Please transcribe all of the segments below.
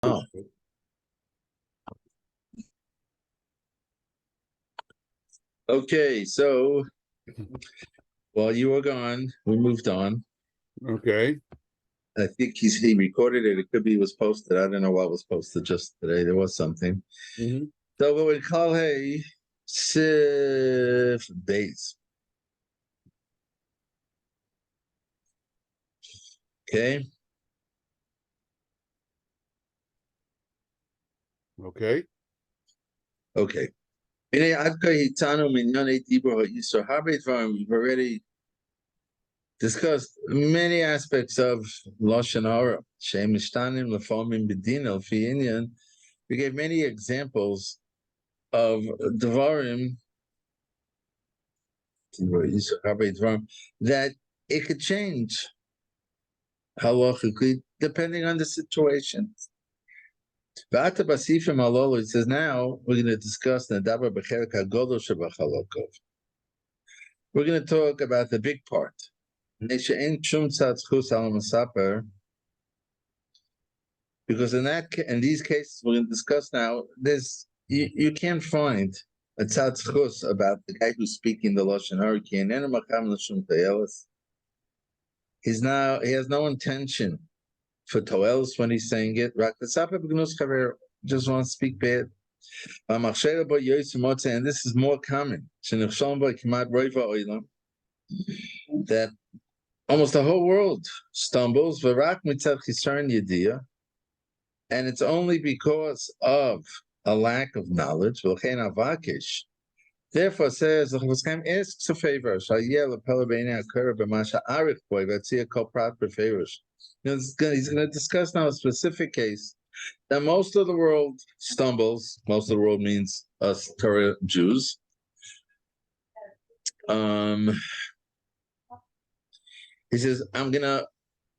Oh, okay. So while you were gone, we moved on. Okay. I think he recorded it. It could be it was posted. I don't know what was posted just today. There was something. Mm-hmm. So what we call hey sif base. Okay. Okay. Okay. We've already discussed many aspects of Lashon Hara. We gave many examples of Devarim that it could change halachically depending on the situation. It says now we're going to discuss Nadaber Bechelik HaGodol Shebachalokov. We're going to talk about the big part. Because in these cases we're going to discuss now, you can't find a tzadchus about the guy who's speaking the lashon hara. He has no intention for toelis when he's saying it. Just wants to speak bad. And this is more common. That almost the whole world stumbles, and it's only because of a lack of knowledge. Therefore, says asks a favor. He's going to discuss now a specific case that most of the world stumbles. Most of the world means us Torah Jews. He says, I'm going to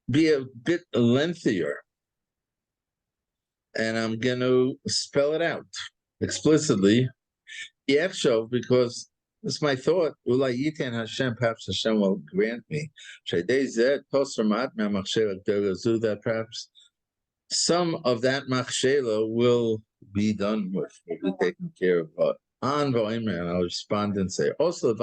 be a bit lengthier and I'm going to spell it out explicitly. Because it's my thought, perhaps Hashem will grant me that perhaps some of that machshela will be done with, will be taken care of. And I'll respond and say, also,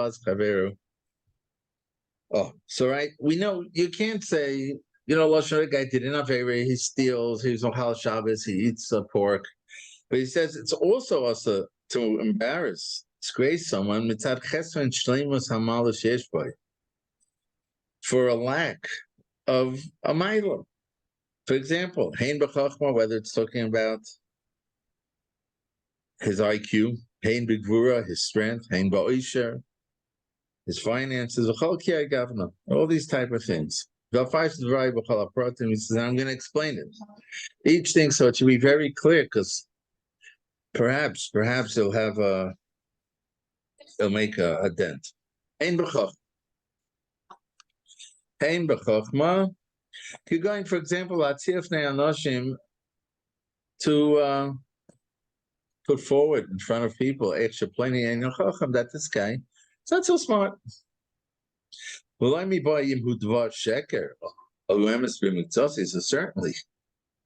so right, we know you can't say, Lashon guy did an Avera, he steals, he's on Hal Shabbos, he eats pork. But he says it's also to embarrass, disgrace someone mitzad Cheshvan shleimus hamalash yeshbay for a lack of a mila. For example, hein b'chachma, whether it's talking about his IQ, hein b'gvura, his strength, hein ba'isher, his finances, all these type of things. He says, I'm going to explain it. Each thing, so it should be very clear, because perhaps he'll make a dent. Ein b'chachma. You're going, for example, to put forward in front of people that this guy is not so smart. So certainly,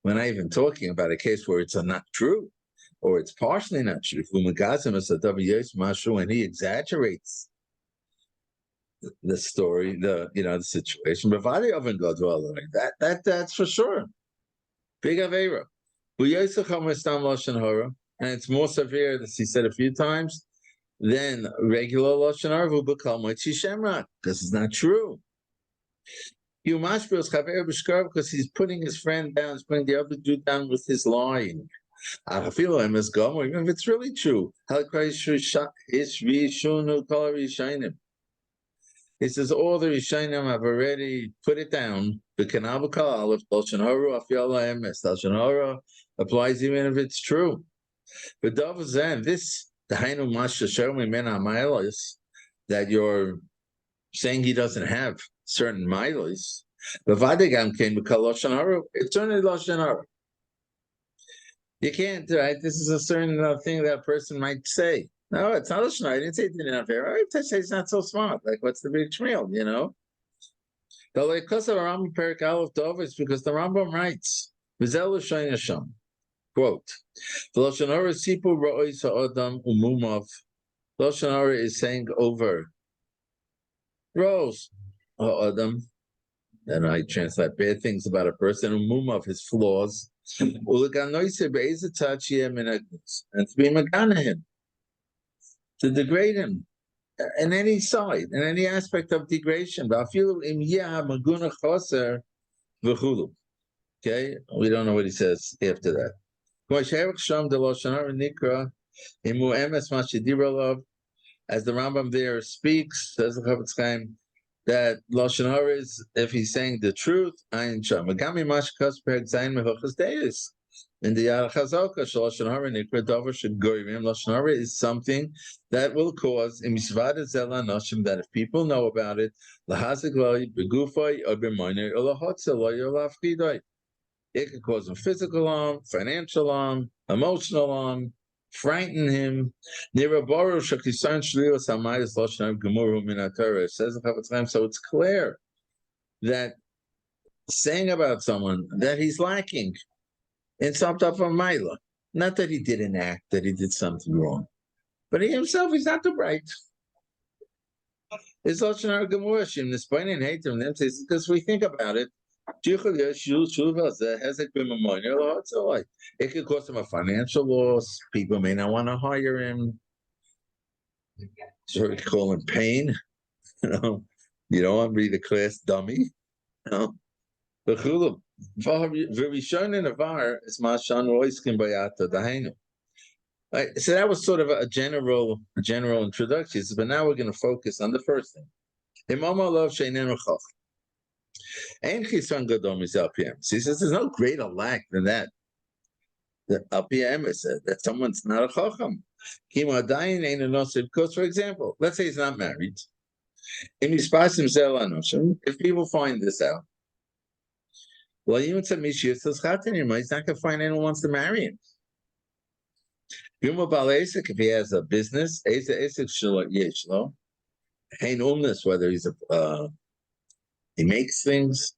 we're not even talking about a case where it's not true, or it's partially not true. And he exaggerates the story, the situation. But that's for sure. Big Avera. And it's more severe, as he said a few times, than regular Lashon Hara, because it's not true. Because he's putting his friend down, he's putting the other dude down with his lying. Even if it's really true. He says all the Rishonim have already put it down. The Kanabakal Aleph Lashon Hara Afiyala Emes. Lashon Hara applies even if it's true. But Davazan, this the Hainu Masha Shermi Men Amailos that you're saying he doesn't have certain milos. The Vadigam came to Lashon Hara. It's only Lashon Hara. You can't, right? This is a certain thing that a person might say. No, it's not Lashon Hara. I didn't say it didn't have hair. I say he's not so smart. Like, what's the big shmiel, The Lekos of Rambam Perik Aleph Dov is because the Rambam writes, V'zel L'shoin Hashem. Quote, Lashon Hara sipu ra'os ha'adam umumav. Lashon Hara is saying over rose ha'adam, and I translate bad things about a person, umumav, his flaws, u'leganoise be'ezet tachiyah min agnos, and to be magana him, to degrade him in any side, in any aspect of degradation. V'afilu im yeh maguna chaser v'chulu. Okay, we don't know what he says after that. As the Rambam there speaks, says the Chafetz Chaim, that Lashon Hara is if he's saying the truth, Ayin Sham. In the Yad Chazaka, Lashon Hara Nikra Dover should goyim. Lashon Hara is something that will cause that if people know about it, it could cause him physical harm, financial harm, emotional harm, frighten him. Says the Chafetz Chaim, so it's clear that saying about someone that he's lacking in some type of maila, not that he did an act, that he did something wrong, but he himself, he's not too bright. It's because we think about it. It could cause him a financial loss. People may not want to hire him. So we call him pain. You don't want to be the class dummy. So that was sort of a general introduction. But now we're going to focus on the first thing. He says there's no greater lack than that. The LPM is that someone's not a chacham. Because, for example, let's say he's not married. If people find this out, well, even he's not going to find anyone who wants to marry him. If he has a business, whether he's he makes things,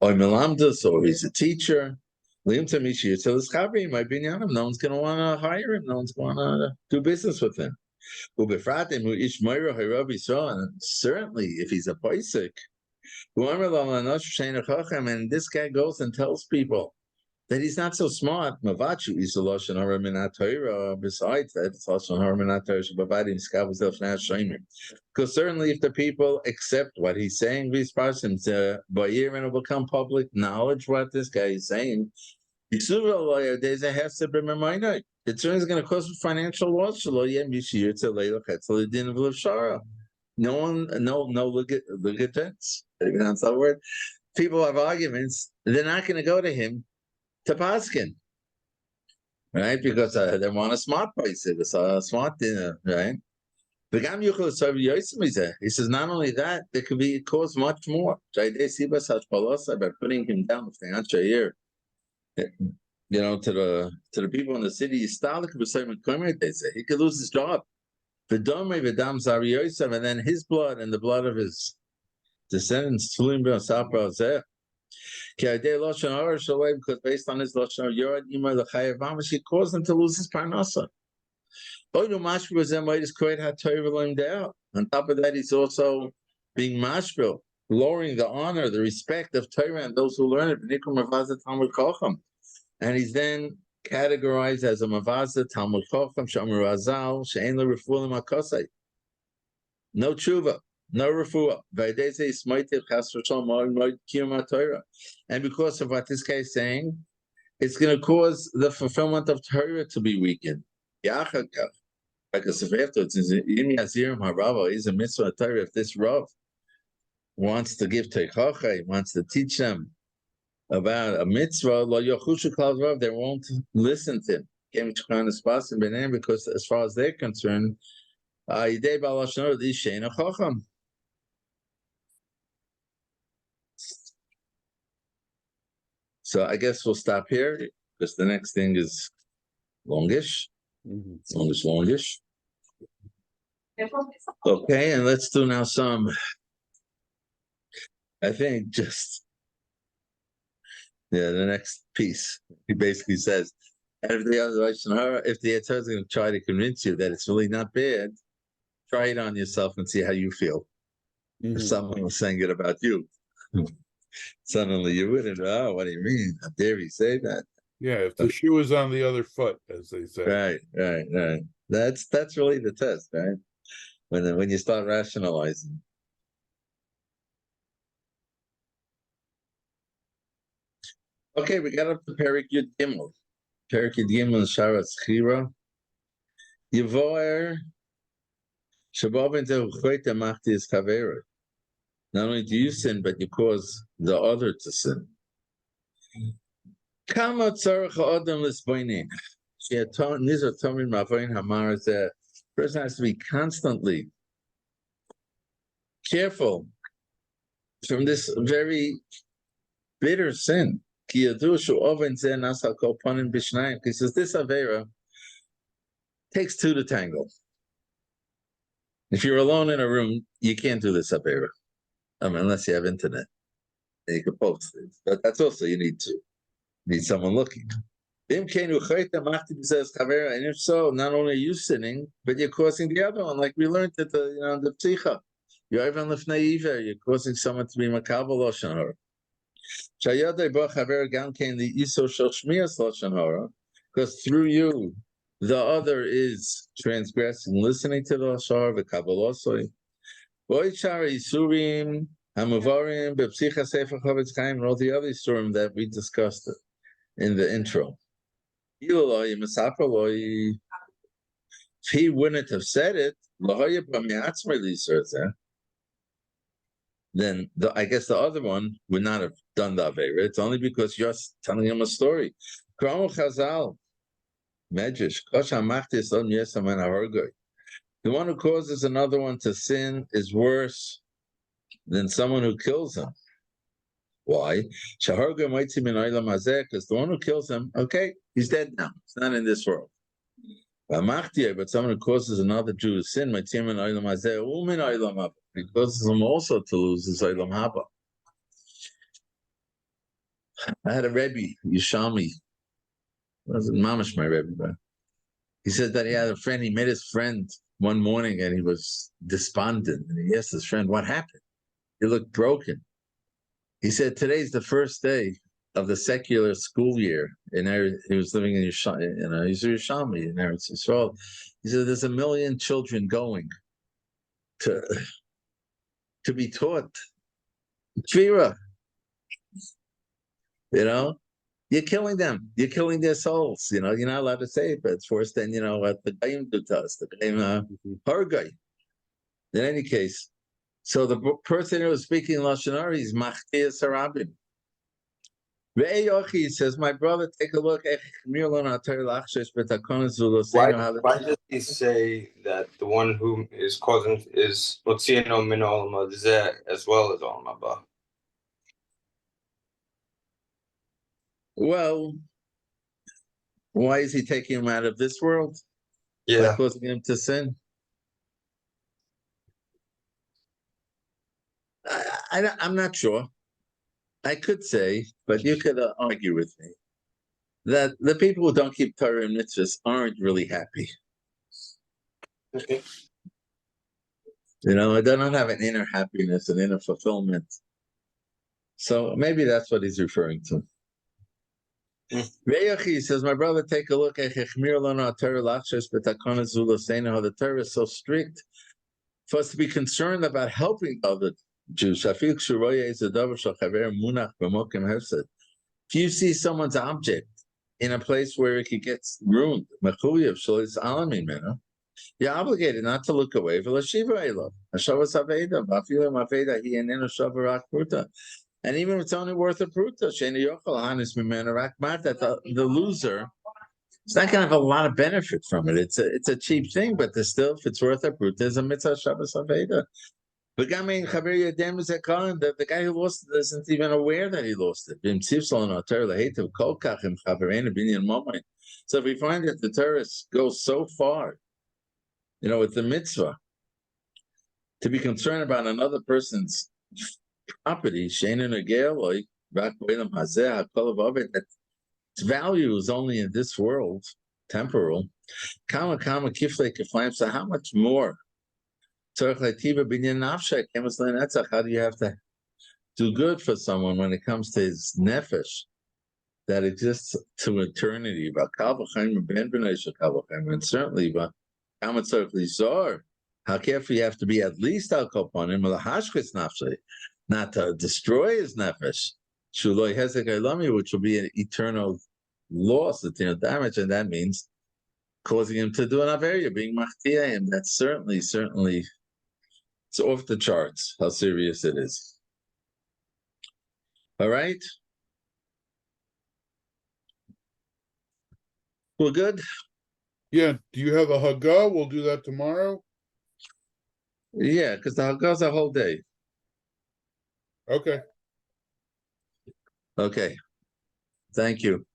or Milamdas, or he's a teacher. No one's going to want to hire him. No one's going to do business with him. And certainly, if he's a paisik, and this guy goes and tells people that he's not so smart. Besides that, it's Lashon Hara. Because certainly, if the people accept what he's saying, these persons, and it will become public knowledge what this guy is saying. There's a hesed. It's certainly going to cause financial loss. No one, no litigants. That's the word. People have arguments. They're not going to go to him to paskin, right? Because they want a smart place. It's a smart dinner, right? He says not only that, there could be cause much more. By putting him down, to the people in the city, they say he could lose his job. And then his blood and the blood of his descendants, because based on his lashon, he caused them to lose his parnasa. On top of that, he's also being mashpil, lowering the honor, the respect of Torah and those who learn it. And he's then categorized as a mavazah Talmud Chacham Shamur Azal She'en LeRefuah Makosei. No tshuva, no refuah. And because of what this guy is saying, it's going to cause the fulfillment of Torah to be weakened. Because if afterwards, he's a mitzvah Torah. If this Rav wants to give Teichacha, wants to teach them about a mitzvah, they won't listen to him. Because as far as they're concerned, so I guess we'll stop here because the next thing is longish. Longish. Okay, and let's do now some, I think, the next piece. He basically says, And if the other if the Torah is going to try to convince you that it's really not bad, try it on yourself and see how you feel. If someone was saying it about you, suddenly you wouldn't. Oh, what do you mean? How dare he say that? Yeah, if the shoe is on the other foot, as they say. Right. That's really the test, right? When you start rationalizing. Okay, we got up to Perik Yud Gimel. Perik Yud Gimel and Sharat Chira. Yevoer Shabbat Choyte Machti is Kavera. Not only do you sin, but you cause the other to sin. Kama tzarech ha'adam l'sboinin. These are Tomim Mavoin Hamar. That person has to be constantly careful from this very bitter sin. He says this Avera takes two to tangle. If you're alone in a room, you can't do this Avera. Unless you have internet. And you can post it. But that's also you need someone looking. And if so, not only are you sinning, but you're causing the other one, like we learned at the Pticha. You're causing someone to be makabel lashon hara. Because through you, the other is transgressing, listening to the lashon hara, the kabbalosoi. Hamavarim, Bepsicha Sefer Chavetz Chaim, and all the other stories that we discussed in the intro. If he wouldn't have said it, then I guess the other one would not have done the Avera. It's only because you're telling him a story. The one who causes another one to sin is worse than someone who kills him. Why? Because the one who kills him, okay, he's dead now. He's not in this world. But someone who causes another Jew to sin, he causes him also to lose his Olam Haba. I had a Rebbe, Yishami. Wasn't Mamish my Rebbe, but he said that he had a friend. He met his friend one morning and he was despondent. And he asked his friend, "What happened? You look broken." He said, "Today's the first day of the secular school year." He was living in Yerushalmi, he's Yerushalmi in Eretz Yisrael. He said, "There's 1 million children going to be taught Shmira. You're killing them. You're killing their souls. You're not allowed to say it, but it's worse than what the Gaim do to us. The Gaim Hargai. In any case, so the person who was speaking Lashon Hara is Machtia Sarabim. Ve'eyochi says, "My brother, take a look at Why does he say that the one who is causing is Motzieno min olam hazeh as well as olam haba? Well, why is he taking him out of this world? Yeah. By causing him to sin? I'm not sure. I could say, but you could argue with me, that the people who don't keep Torah and mitzvahs aren't really happy. Okay. They don't have an inner happiness, an inner fulfillment. So maybe that's what he's referring to. Ve'yochi says, "My brother, take a look at how the Torah is so strict for us to be concerned about helping other Jews. If you see someone's object in a place where it gets ruined, you're obligated not to look away. And even if it's only worth a pruta, that the loser is not going to have a lot of benefit from it. It's a cheap thing, but still, if it's worth a pruta, there's a mitzvah Shabbos Aveda. But the guy who lost it isn't even aware that he lost it. So if we find that the terrorists go so far, with the mitzvah, to be concerned about another person's property, that its value is only in this world, temporal. Kama kiflei kiflaim. So how much more? How do you have to do good for someone when it comes to his nefesh that exists to eternity? And certainly, how careful you have to be at least al kopanim, not to destroy his nefesh, which will be an eternal loss, eternal damage, and that means causing him to do an averia, being machtiah. That's certainly, it's off the charts how serious it is. All right? We're good? Yeah, do you have a Haggah? We'll do that tomorrow. Yeah, because the Haggah's a whole day. Okay. Okay. Thank you.